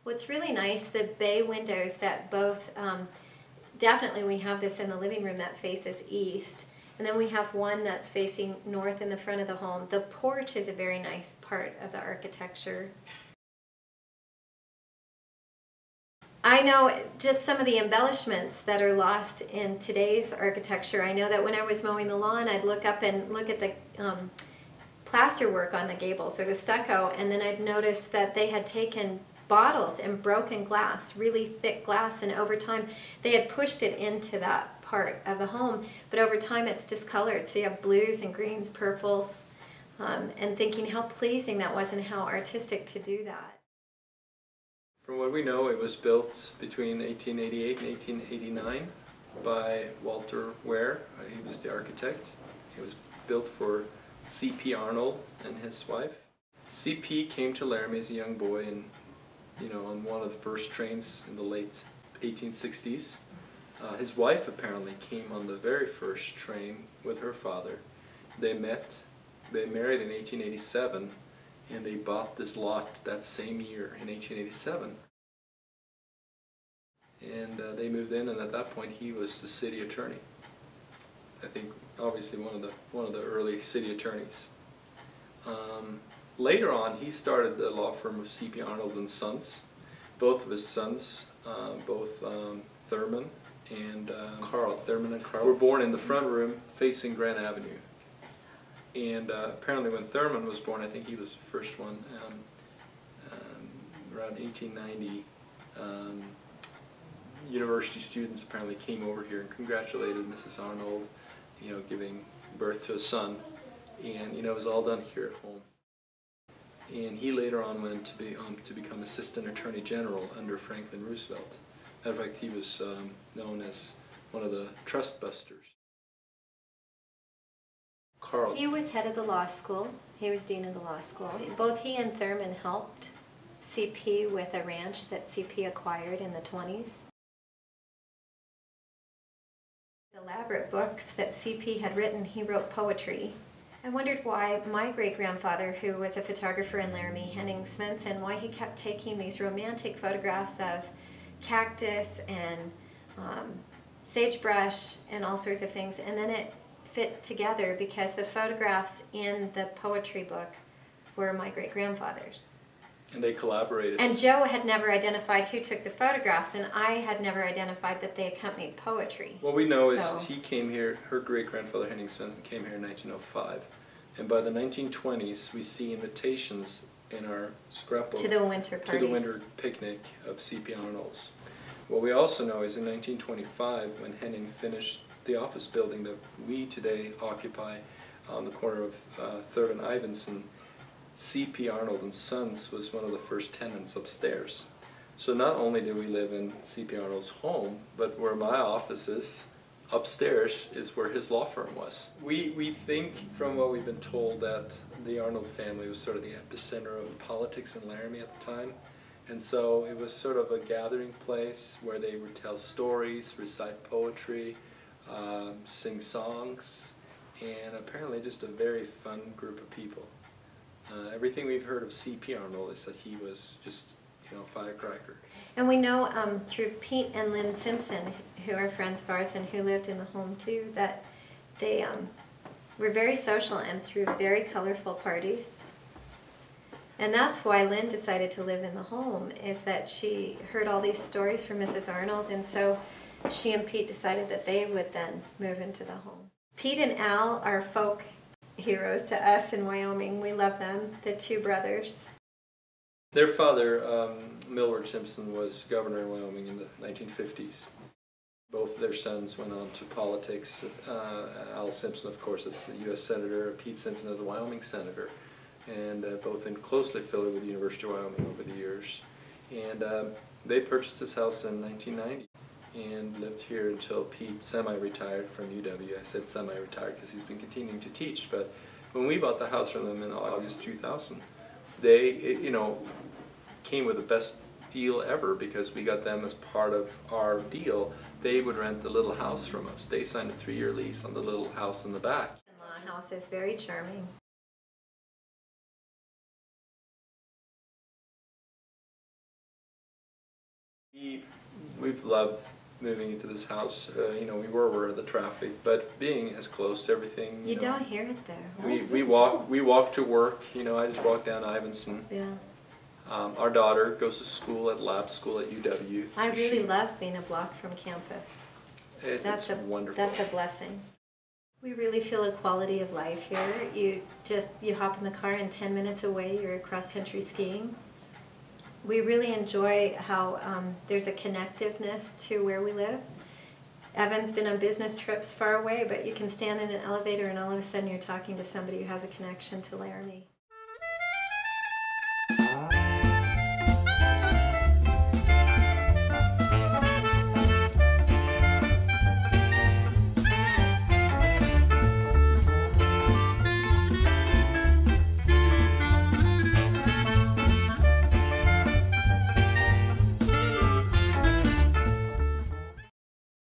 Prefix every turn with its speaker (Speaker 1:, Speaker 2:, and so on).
Speaker 1: What's really nice, the bay windows that both, definitely we have this in the living room that faces east, and then we have one that's facing north in the front of the home. The porch is a very nice part of the architecture. I know just some of the embellishments that are lost in today's architecture. I know that when I was mowing the lawn, I'd look up and look at the plaster work on the gables, or the stucco, and then I'd notice that they had taken bottles and broken glass, really thick glass, and over time they had pushed it into that part of the home, but over time it's discolored, so you have blues and greens, purples, and thinking how pleasing that was and how artistic to do that.
Speaker 2: From what we know, it was built between 1888 and 1889 by Walter Ware. He was the architect. It was built for C.P. Arnold and his wife. C.P. came to Laramie as a young boy and, on one of the first trains in the late 1860s. His wife apparently came on the very first train with her father. They met, they married in 1887, and they bought this lot that same year in 1887. And they moved in, and at that point he was the city attorney. I think obviously one of the early city attorneys. Later on, he started the law firm of C.P. Arnold and Sons. Both of his sons, Thurman and Carl, were born in the front room facing Grand Avenue. And apparently when Thurman was born, I think he was the first one, around 1890, university students apparently came over here and congratulated Mrs. Arnold, giving birth to a son. And it was all done here at home. And he later on went to become Assistant Attorney General under Franklin Roosevelt. Matter of fact, he was known as one of the trust busters. Carl.
Speaker 1: He was head of the law school. He was dean of the law school. Both he and Thurman helped C.P. with a ranch that C.P. acquired in the 20s. Elaborate books that C.P. had written, he wrote poetry. I wondered why my great-grandfather, who was a photographer in Laramie, Henning Svensson, why he kept taking these romantic photographs of cactus and sagebrush and all sorts of things, and then it fit together because the photographs in the poetry book were my great-grandfather's.
Speaker 2: And they collaborated.
Speaker 1: And Joe had never identified who took the photographs, and I had never identified that they accompanied poetry.
Speaker 2: What we know is he came here, her great-grandfather Henning Svensson came here in 1905. And by the 1920s, we see invitations in our scrapbook
Speaker 1: to the winter parties.
Speaker 2: To the winter picnic of C.P. Arnold's. What we also know is in 1925, when Henning finished the office building that we today occupy on the corner of 3rd and Ivinson, C.P. Arnold and Sons was one of the first tenants upstairs. So not only did we live in C.P. Arnold's home, but where my office is, upstairs is where his law firm was. We think from what we've been told that the Arnold family was sort of the epicenter of politics in Laramie at the time. And so it was sort of a gathering place where they would tell stories, recite poetry, sing songs, and apparently just a very fun group of people. Everything we've heard of C.P. Arnold is that he was just, a firecracker.
Speaker 1: And we know through Pete and Lynn Simpson, who are friends of ours and who lived in the home too, that they were very social and threw very colorful parties. And that's why Lynn decided to live in the home, is that she heard all these stories from Mrs. Arnold, and so she and Pete decided that they would then move into the home. Pete and Al are folk heroes to us in Wyoming. We love them, the two brothers.
Speaker 2: Their father, Millward Simpson, was governor in Wyoming in the 1950s. Both their sons went on to politics. Al Simpson, of course, is a U.S. Senator. Pete Simpson is a Wyoming Senator. And both been closely affiliated with the University of Wyoming over the years. And they purchased this house in 1990 and lived here until Pete semi-retired from UW. I said semi-retired because he's been continuing to teach. But when we bought the house from them in August 2000, they, came with the best deal ever because we got them as part of our deal. They would rent the little house from us. They signed a 3-year lease on the little house in the back.
Speaker 1: The house is very charming.
Speaker 2: We've loved moving into this house. You know, we were aware of the traffic, but being as close to everything.
Speaker 1: You don't hear it there.
Speaker 2: We walk to work. You know, I just walk down Ivinson.
Speaker 1: Yeah.
Speaker 2: Our daughter goes to school at lab school at UW.
Speaker 1: I really love being a block from campus.
Speaker 2: It's wonderful.
Speaker 1: That's a blessing. We really feel a quality of life here. You hop in the car and 10 minutes away you're cross-country skiing. We really enjoy how there's a connectiveness to where we live. Evan's been on business trips far away, but you can stand in an elevator and all of a sudden you're talking to somebody who has a connection to Laramie.